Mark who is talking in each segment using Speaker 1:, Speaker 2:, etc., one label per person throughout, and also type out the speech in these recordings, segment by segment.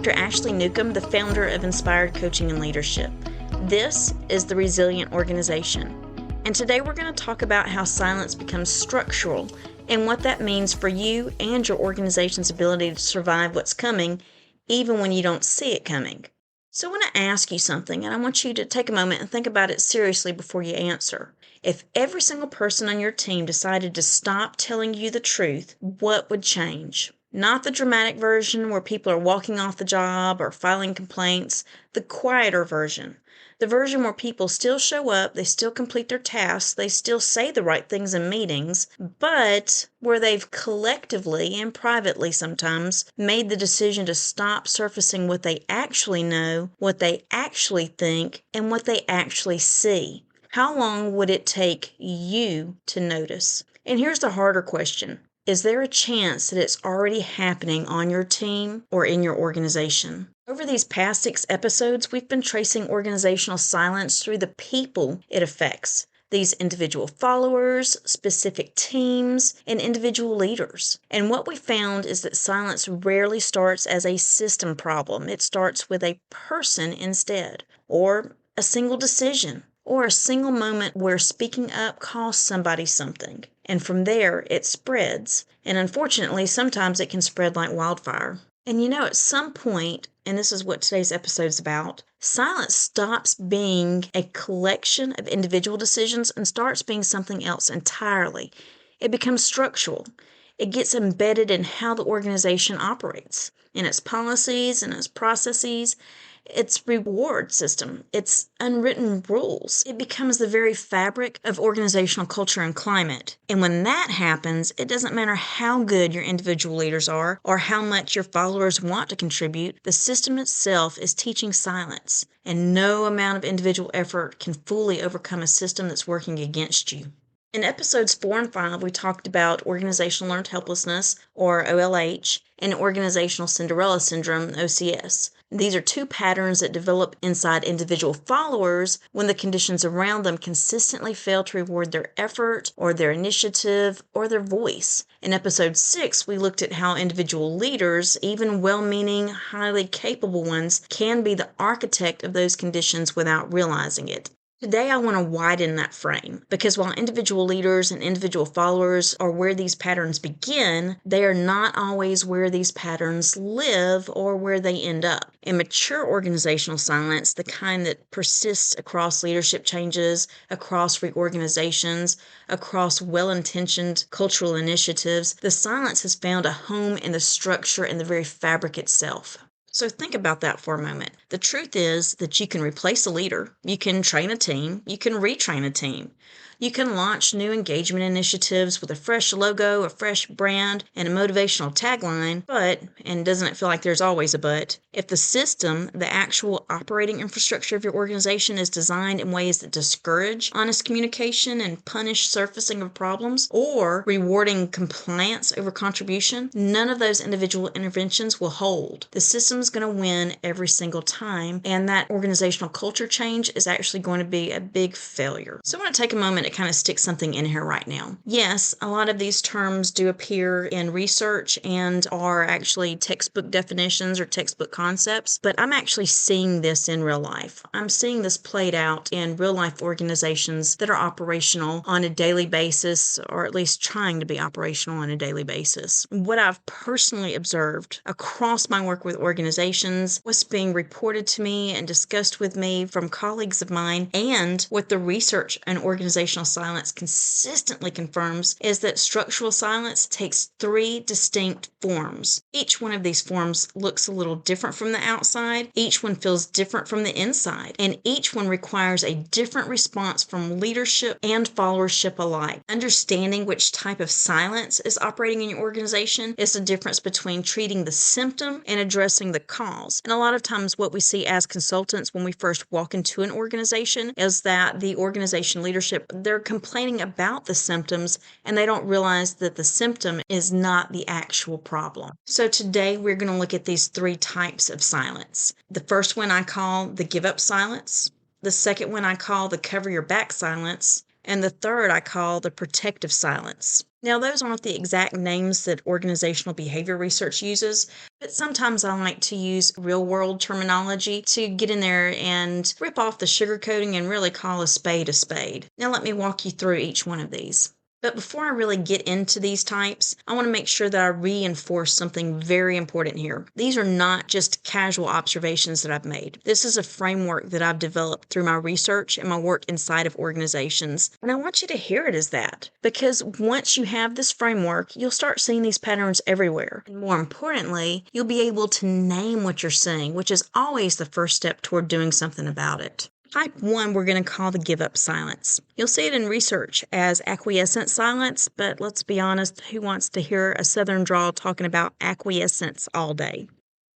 Speaker 1: Dr. Ashley Newcomb, the founder of Inspired Coaching and Leadership. This is the Resilient Organization. And today we're going to talk about how silence becomes structural and what that means for you and your organization's ability to survive what's coming, even when you don't see it coming. So I want to ask you something, and I want you to take a moment and think about it seriously before you answer. If every single person on your team decided to stop telling you the truth, what would change? Not the dramatic version where people are walking off the job or filing complaints, the quieter version. The version where people still show up, they still complete their tasks, they still say the right things in meetings, but where they've collectively and privately sometimes made the decision to stop surfacing what they actually know, what they actually think, and what they actually see. How long would it take you to notice? And here's the harder question. Is there a chance that it's already happening on your team or in your organization? Over these past 6 episodes, we've been tracing organizational silence through the people it affects. These individual followers, specific teams, and individual leaders. And what we found is that silence rarely starts as a system problem. It starts with a person instead, or a single decision, or a single moment where speaking up costs somebody something. And from there, it spreads. And unfortunately, sometimes it can spread like wildfire. And at some point, and this is what today's episode is about, silence stops being a collection of individual decisions and starts being something else entirely. It becomes structural. It gets embedded in how the organization operates, in its policies, in its processes, its reward system, its unwritten rules. It becomes the very fabric of organizational culture and climate. And when that happens, it doesn't matter how good your individual leaders are or how much your followers want to contribute, the system itself is teaching silence. And no amount of individual effort can fully overcome a system that's working against you. In episodes 4 and 5, we talked about organizational learned helplessness, or OLH, and organizational Cinderella syndrome, OCS. These are 2 patterns that develop inside individual followers when the conditions around them consistently fail to reward their effort or their initiative or their voice. In episode 6, we looked at how individual leaders, even well-meaning, highly capable ones, can be the architect of those conditions without realizing it. Today, I want to widen that frame because while individual leaders and individual followers are where these patterns begin, they are not always where these patterns live or where they end up. In mature organizational silence, the kind that persists across leadership changes, across reorganizations, across well-intentioned cultural initiatives, the silence has found a home in the structure and the very fabric itself. So think about that for a moment. The truth is that you can replace a leader, you can train a team, you can retrain a team. You can launch new engagement initiatives with a fresh logo, a fresh brand, and a motivational tagline, but, and doesn't it feel like there's always a but, if the system, the actual operating infrastructure of your organization is designed in ways that discourage honest communication and punish surfacing of problems, or rewarding compliance over contribution, none of those individual interventions will hold. The system's going to win every single time, and that organizational culture change is actually going to be a big failure. So I want to take a moment to kind of stick something in here right now. Yes, a lot of these terms do appear in research and are actually textbook definitions or textbook concepts, but I'm actually seeing this in real life. I'm seeing this played out in real life organizations that are operational on a daily basis, or at least trying to be operational on a daily basis. What I've personally observed across my work with organizations, what's being reported to me and discussed with me from colleagues of mine, and what the research and organizational silence consistently confirms is that structural silence takes 3 distinct forms. Each one of these forms looks a little different from the outside, each one feels different from the inside, and each one requires a different response from leadership and followership alike. Understanding which type of silence is operating in your organization is the difference between treating the symptom and addressing the cause. And a lot of times what we see as consultants when we first walk into an organization is that the organization leadership, they're complaining about the symptoms and they don't realize that the symptom is not the actual problem. So today we're going to look at these 3 types of silence. The first one I call the give up silence. The second one I call the cover your back silence. And the third I call the protective silence. Now, those aren't the exact names that organizational behavior research uses, but sometimes I like to use real-world terminology to get in there and rip off the sugarcoating and really call a spade a spade. Now, let me walk you through each one of these. But before I really get into these types, I want to make sure that I reinforce something very important here. These are not just casual observations that I've made. This is a framework that I've developed through my research and my work inside of organizations. And I want you to hear it as that, because once you have this framework, you'll start seeing these patterns everywhere. And more importantly, you'll be able to name what you're seeing, which is always the first step toward doing something about it. Type 1 we're going to call the give-up silence. You'll see it in research as acquiescent silence, but let's be honest, who wants to hear a Southern drawl talking about acquiescence all day?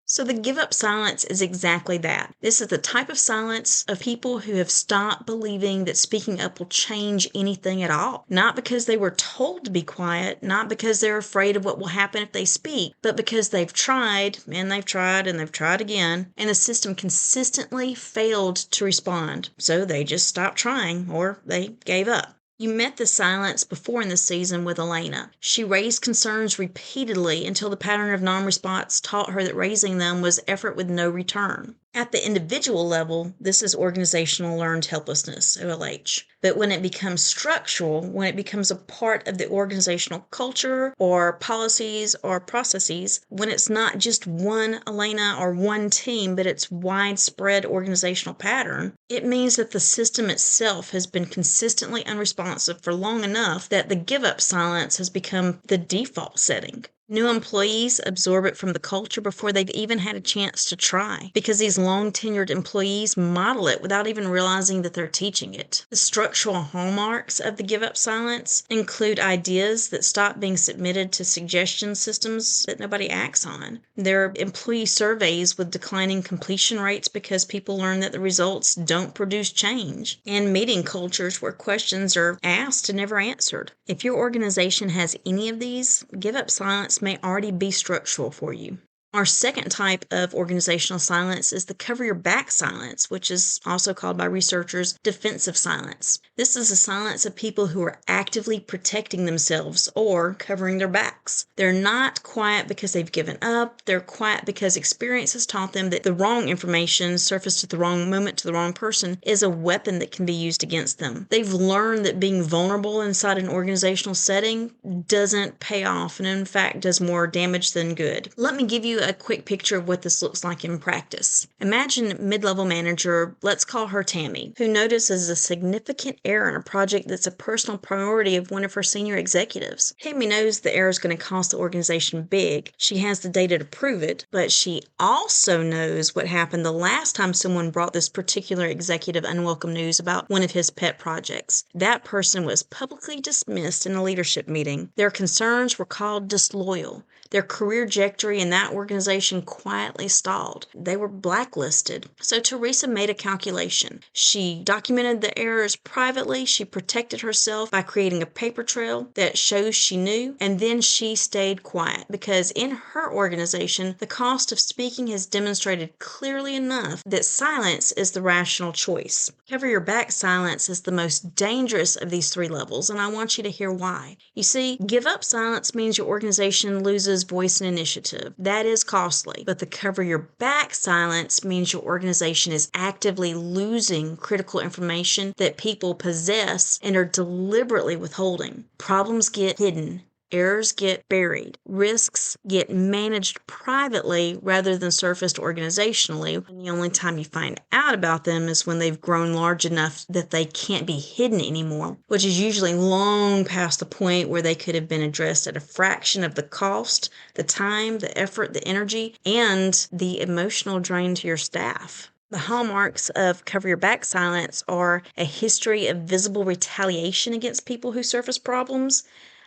Speaker 1: So the give-up silence is exactly that. This is the type of silence of people who have stopped believing that speaking up will change anything at all. Not because they were told to be quiet, not because they're afraid of what will happen if they speak, but because they've tried, and they've tried, and they've tried again, and the system consistently failed to respond. So they just stopped trying, or they gave up. You met the silence before in the season with Elena. She raised concerns repeatedly until the pattern of non-response taught her that raising them was effort with no return. At the individual level, this is organizational learned helplessness, OLH. But when it becomes structural, when it becomes a part of the organizational culture or policies or processes, when it's not just one Elena or one team, but it's widespread organizational pattern, it means that the system itself has been consistently unresponsive for long enough that the give-up silence has become the default setting. New employees absorb it from the culture before they've even had a chance to try, because these long-tenured employees model it without even realizing that they're teaching it. The structural hallmarks of the give-up silence include ideas that stop being submitted to suggestion systems that nobody acts on. There are employee surveys with declining completion rates because people learn that the results don't produce change, and meeting cultures where questions are asked and never answered. If your organization has any of these, give-up silence may already be structural for you. Our second type of organizational silence is the cover your back silence, which is also called by researchers defensive silence. This is a silence of people who are actively protecting themselves or covering their backs. They're not quiet because they've given up. They're quiet because experience has taught them that the wrong information surfaced at the wrong moment to the wrong person is a weapon that can be used against them. They've learned that being vulnerable inside an organizational setting doesn't pay off and in fact does more damage than good. Let me give you a quick picture of what this looks like in practice. Imagine mid-level manager, let's call her Tammy, who notices a significant error in a project that's a personal priority of one of her senior executives. Tammy knows the error is going to cost the organization big. She has the data to prove it, but she also knows what happened the last time someone brought this particular executive unwelcome news about one of his pet projects. That person was publicly dismissed in a leadership meeting. Their concerns were called disloyal. Their career trajectory in that organization quietly stalled. They were blacklisted. So Teresa made a calculation. She documented the errors privately. She protected herself by creating a paper trail that shows she knew, and then she stayed quiet because in her organization, the cost of speaking has demonstrated clearly enough that silence is the rational choice. Cover your back silence is the most dangerous of these three levels, and I want you to hear why. You see, give up silence means your organization loses voice and initiative. That is costly, but the cover your back silence means your organization is actively losing critical information that people possess and are deliberately withholding. Problems get hidden. Errors get buried. Risks get managed privately rather than surfaced organizationally. And the only time you find out about them is when they've grown large enough that they can't be hidden anymore, which is usually long past the point where they could have been addressed at a fraction of the cost, the time, the effort, the energy, and the emotional drain to your staff. The hallmarks of cover your back silence are a history of visible retaliation against people who surface problems,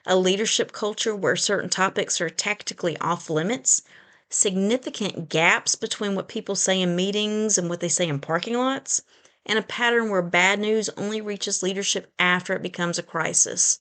Speaker 1: a leadership culture where certain topics are tactically off limits, significant gaps between what people say in meetings and what they say in parking lots, and a pattern where bad news only reaches leadership after it becomes a crisis.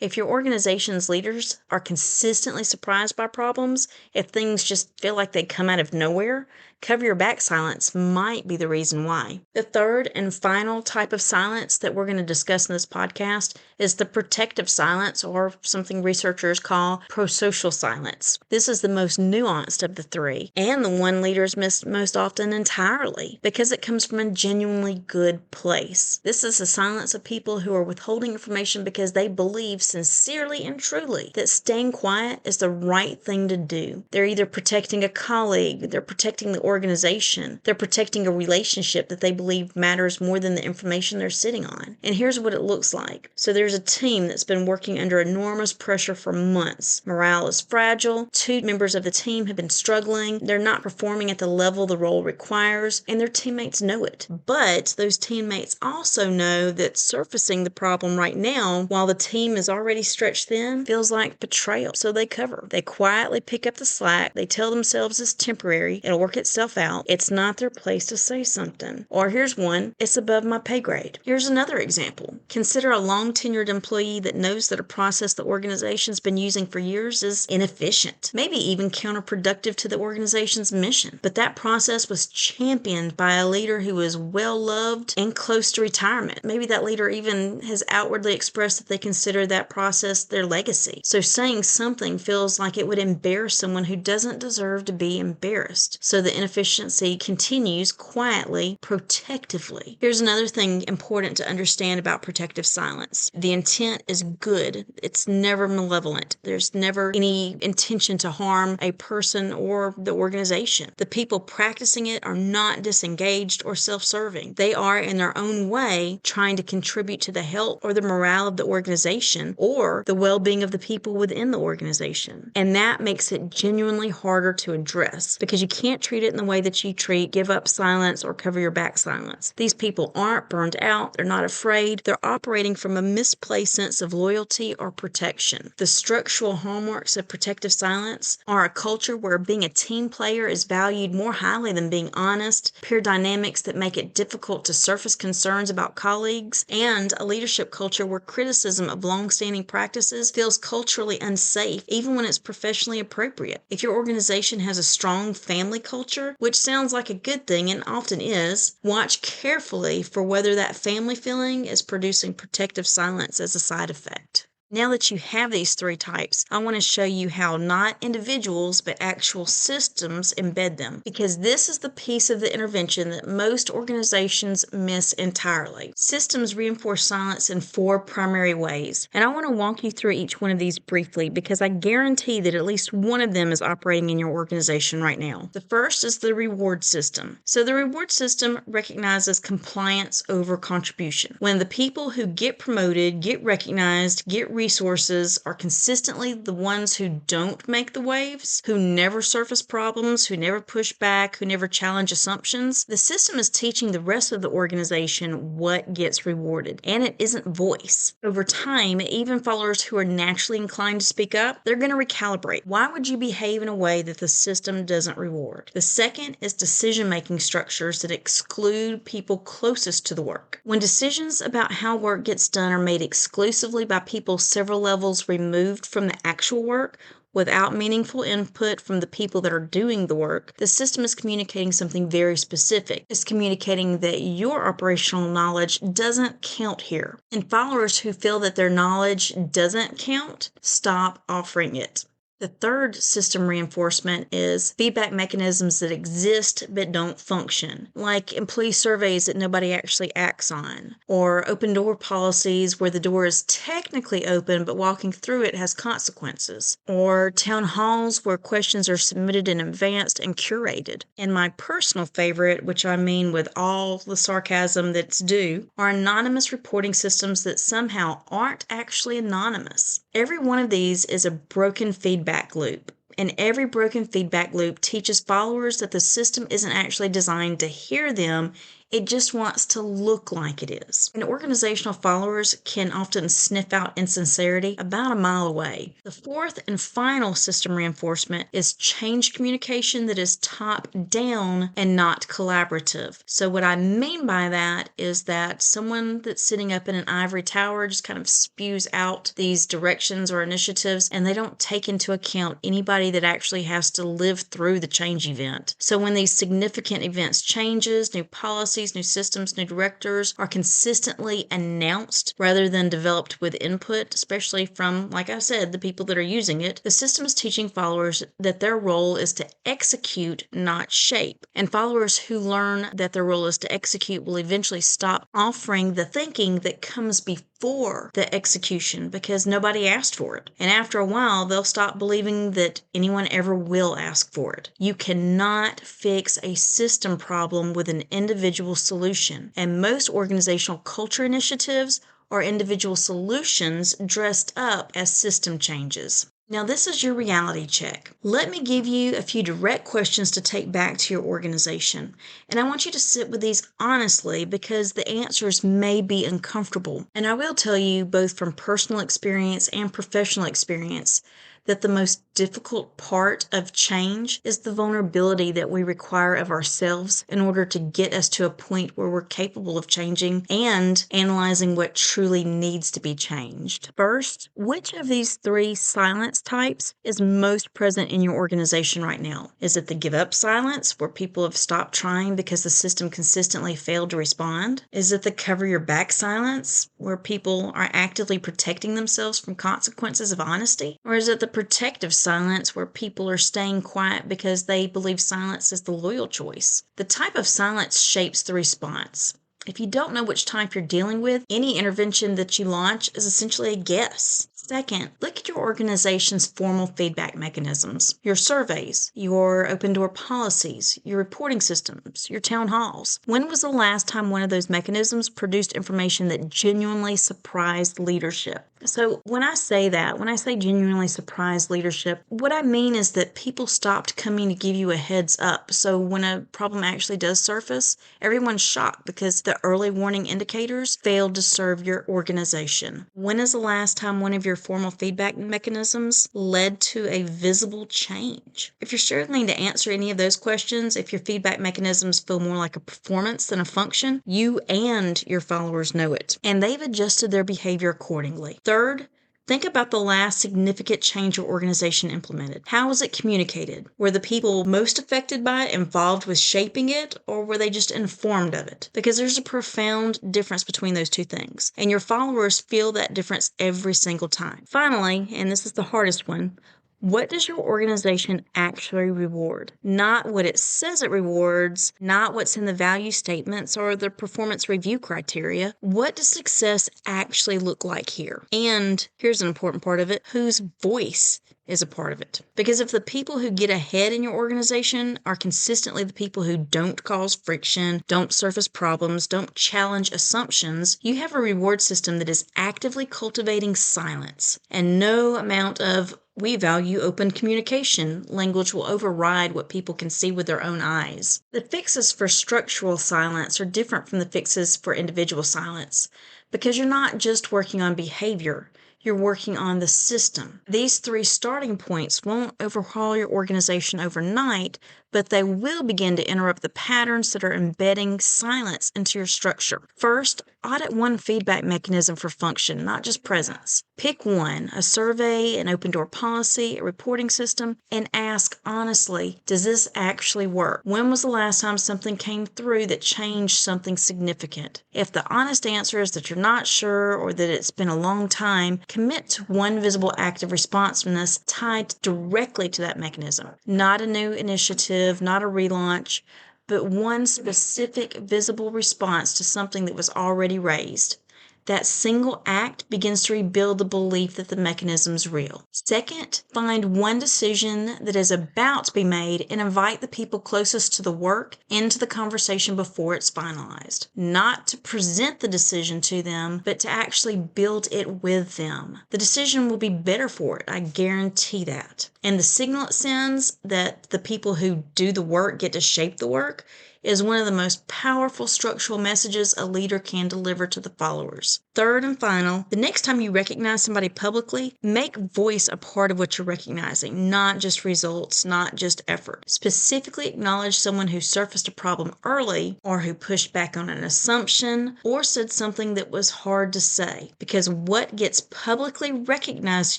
Speaker 1: If your organization's leaders are consistently surprised by problems, if things just feel like they come out of nowhere, cover your back silence might be the reason why. The third and final type of silence that we're going to discuss in this podcast is the protective silence, or something researchers call prosocial silence. This is the most nuanced of the three, and the one leaders miss most often entirely, because it comes from a genuinely good place. This is the silence of people who are withholding information because they believe sincerely and truly that staying quiet is the right thing to do. They're either protecting a colleague, they're protecting the organization, they're protecting a relationship that they believe matters more than the information they're sitting on. And here's what it looks like. So there's a team that's been working under enormous pressure for months. Morale is fragile. 2 members of the team have been struggling. They're not performing at the level the role requires, and their teammates know it. But those teammates also know that surfacing the problem right now, while the team is already stretched thin, feels like betrayal. So they cover. They quietly pick up the slack. They tell themselves it's temporary. It'll work itself out. It's not their place to say something. Or here's one, it's above my pay grade. Here's another example. Consider a long-tenured employee that knows that a process the organization's been using for years is inefficient, maybe even counterproductive to the organization's mission. But that process was championed by a leader who is well-loved and close to retirement. Maybe that leader even has outwardly expressed that they consider that process their legacy. So saying something feels like it would embarrass someone who doesn't deserve to be embarrassed. So the inefficiency continues quietly, protectively. Here's another thing important to understand about protective silence. The intent is good. It's never malevolent. There's never any intention to harm a person or the organization. The people practicing it are not disengaged or self-serving. They are, in their own way, trying to contribute to the health or the morale of the organization or the well-being of the people within the organization. And that makes it genuinely harder to address, because you can't treat it in the way that you treat give up silence or cover your back silence. These people aren't burned out. They're not afraid. They're operating from a misplaced sense of loyalty or protection. The structural hallmarks of protective silence are a culture where being a team player is valued more highly than being honest, peer dynamics that make it difficult to surface concerns about colleagues, and a leadership culture where criticism of long-standing practices feels culturally unsafe, even when it's professionally appropriate. If your organization has a strong family culture, which sounds like a good thing and often is, watch carefully for whether that family feeling is producing protective silence as a side effect. Now that you have these 3 types, I want to show you how not individuals, but actual systems embed them, because this is the piece of the intervention that most organizations miss entirely. Systems reinforce silence in 4 primary ways, and I want to walk you through each one of these briefly, because I guarantee that at least one of them is operating in your organization right now. The first is the reward system. So the reward system recognizes compliance over contribution. When the people who get promoted, get recognized, get resources are consistently the ones who don't make the waves, who never surface problems, who never push back, who never challenge assumptions, the system is teaching the rest of the organization what gets rewarded, and it isn't voice. Over time, even followers who are naturally inclined to speak up, they're going to recalibrate. Why would you behave in a way that the system doesn't reward? The second is decision-making structures that exclude people closest to the work. When decisions about how work gets done are made exclusively by people several levels removed from the actual work, without meaningful input from the people that are doing the work, the system is communicating something very specific. It's communicating that your operational knowledge doesn't count here. And followers who feel that their knowledge doesn't count, stop offering it. The third system reinforcement is feedback mechanisms that exist but don't function, like employee surveys that nobody actually acts on, or open door policies where the door is technically open but walking through it has consequences, or town halls where questions are submitted in advance and curated. And my personal favorite, which I mean with all the sarcasm that's due, are anonymous reporting systems that somehow aren't actually anonymous. Every one of these is a broken feedback loop, and every broken feedback loop teaches followers that the system isn't actually designed to hear them, It just wants to look like it is. And organizational followers can often sniff out insincerity about a mile away. The fourth and final system reinforcement is change communication that is top down and not collaborative. So what I mean by that is that someone that's sitting up in an ivory tower just kind of spews out these directions or initiatives, and they don't take into account anybody that actually has to live through the change event. So when these significant events, changes, new policies, new systems, new directors are consistently announced rather than developed with input, especially from, like I said, the people that are using it, the system is teaching followers that their role is to execute, not shape. And followers who learn that their role is to execute will eventually stop offering the thinking that comes before the execution because nobody asked for it. And after a while, they'll stop believing that anyone ever will ask for it. You cannot fix a system problem with an individual solution. And most organizational culture initiatives are individual solutions dressed up as system changes. Now, this is your reality check. Let me give you a few direct questions to take back to your organization. And I want you to sit with these honestly because the answers may be uncomfortable. And I will tell you, both from personal experience and professional experience, that the most difficult part of change is the vulnerability that we require of ourselves in order to get us to a point where we're capable of changing and analyzing what truly needs to be changed. First, which of these three silence types is most present in your organization right now? Is it the give up silence, where people have stopped trying because the system consistently failed to respond? Is it the cover your back silence, where people are actively protecting themselves from consequences of honesty? Or is it the protective silence, where people are staying quiet because they believe silence is the loyal choice? The type of silence shapes the response. If you don't know which type you're dealing with, any intervention that you launch is essentially a guess. Second, look at your organization's formal feedback mechanisms, your surveys, your open door policies, your reporting systems, your town halls. When was the last time one of those mechanisms produced information that genuinely surprised leadership? So when I say genuinely surprised leadership, what I mean is that people stopped coming to give you a heads up. So when a problem actually does surface, everyone's shocked because the early warning indicators failed to serve your organization. When is the last time one of your formal feedback mechanisms led to a visible change? If you're struggling to answer any of those questions, if your feedback mechanisms feel more like a performance than a function, you and your followers know it, and they've adjusted their behavior accordingly. Third, think about the last significant change your organization implemented. How was it communicated? Were the people most affected by it involved with shaping it, or were they just informed of it? Because there's a profound difference between those two things, and your followers feel that difference every single time. Finally, and this is the hardest one, what does your organization actually reward? Not what it says it rewards, not what's in the value statements or the performance review criteria. What does success actually look like here? And here's an important part of it, whose voice is a part of it. Because if the people who get ahead in your organization are consistently the people who don't cause friction, don't surface problems, don't challenge assumptions, you have a reward system that is actively cultivating silence. And no amount of "we value open communication" language will override what people can see with their own eyes. The fixes for structural silence are different from the fixes for individual silence because you're not just working on behavior. You're working on the system. These three starting points won't overhaul your organization overnight, but they will begin to interrupt the patterns that are embedding silence into your structure. First, audit one feedback mechanism for function, not just presence. Pick one, a survey, an open door policy, a reporting system, and ask honestly, does this actually work? When was the last time something came through that changed something significant? If the honest answer is that you're not sure or that it's been a long time, commit to one visible act of responsiveness tied directly to that mechanism. Not a new initiative, not a relaunch, but one specific visible response to something that was already raised. That single act begins to rebuild the belief that the mechanism is real. Second, find one decision that is about to be made and invite the people closest to the work into the conversation before it's finalized. Not to present the decision to them, but to actually build it with them. The decision will be better for it, I guarantee that. And the signal it sends that the people who do the work get to shape the work is one of the most powerful structural messages a leader can deliver to the followers. Third and final, the next time you recognize somebody publicly, make voice a part of what you're recognizing, not just results, not just effort. Specifically acknowledge someone who surfaced a problem early, or who pushed back on an assumption, or said something that was hard to say, because what gets publicly recognized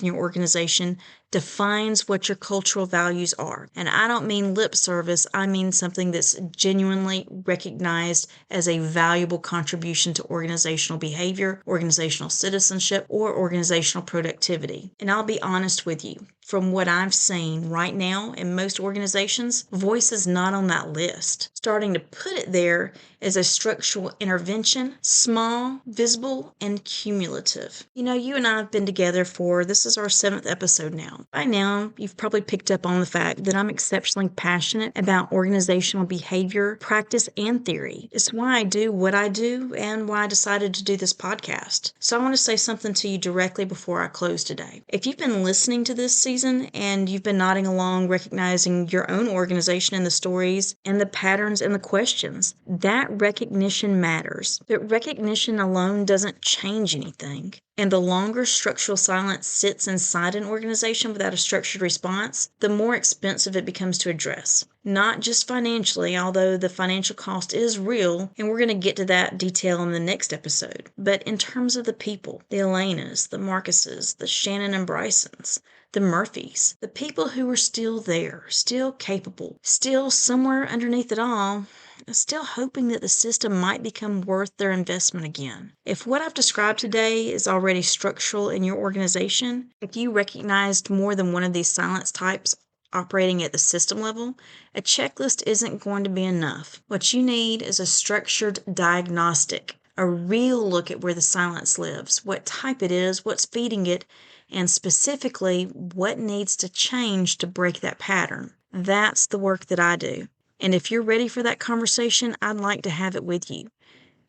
Speaker 1: in your organization defines what your cultural values are. And I don't mean lip service, I mean something that's genuinely recognized as a valuable contribution to organizational behavior, organizational citizenship, or organizational productivity. And I'll be honest with you, from what I've seen right now in most organizations, voice is not on that list. Starting to put it there is a structural intervention, small, visible, and cumulative. You and I have been together this is our 7th episode now. By now, you've probably picked up on the fact that I'm exceptionally passionate about organizational behavior, practice, and theory. It's why I do what I do and why I decided to do this podcast. So I want to say something to you directly before I close today. If you've been listening to this season and you've been nodding along, recognizing your own organization and the stories and the patterns and the questions, that recognition matters. But recognition alone doesn't change anything. And the longer structural silence sits inside an organization without a structured response, the more expensive it becomes to address. Not just financially, although the financial cost is real, and we're going to get to that detail in the next episode, but in terms of the people, the Elenas, the Marcuses, the Shannon and Brysons, the Murphys, the people who are still there, still capable, still somewhere underneath it all, still hoping that the system might become worth their investment again. If what I've described today is already structural in your organization, if you recognized more than one of these silence types operating at the system level, a checklist isn't going to be enough. What you need is a structured diagnostic, a real look at where the silence lives, what type it is, what's feeding it, and specifically what needs to change to break that pattern. That's the work that I do. And if you're ready for that conversation, I'd like to have it with you.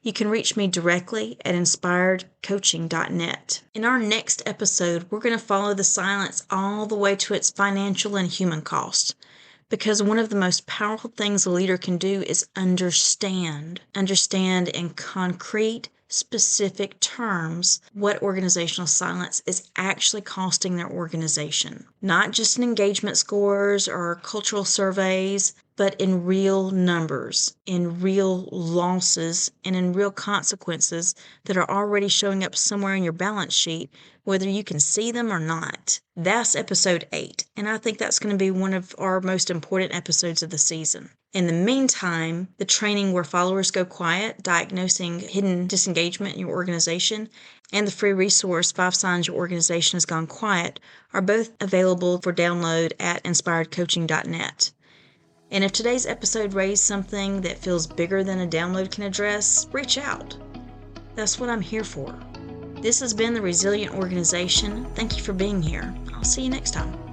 Speaker 1: You can reach me directly at inspiredcoaching.net. In our next episode, we're going to follow the silence all the way to its financial and human cost. Because one of the most powerful things a leader can do is understand in concrete, specific terms what organizational silence is actually costing their organization. Not just in engagement scores or cultural surveys, but in real numbers, in real losses, and in real consequences that are already showing up somewhere in your balance sheet, whether you can see them or not. That's episode 8, and I think that's going to be one of our most important episodes of the season. In the meantime, the training Where Followers Go Quiet, Diagnosing Hidden Disengagement in Your Organization, and the free resource 5 Signs Your Organization Has Gone Quiet are both available for download at inspiredcoaching.net. And if today's episode raised something that feels bigger than a download can address, reach out. That's what I'm here for. This has been The Resilient Organization. Thank you for being here. I'll see you next time.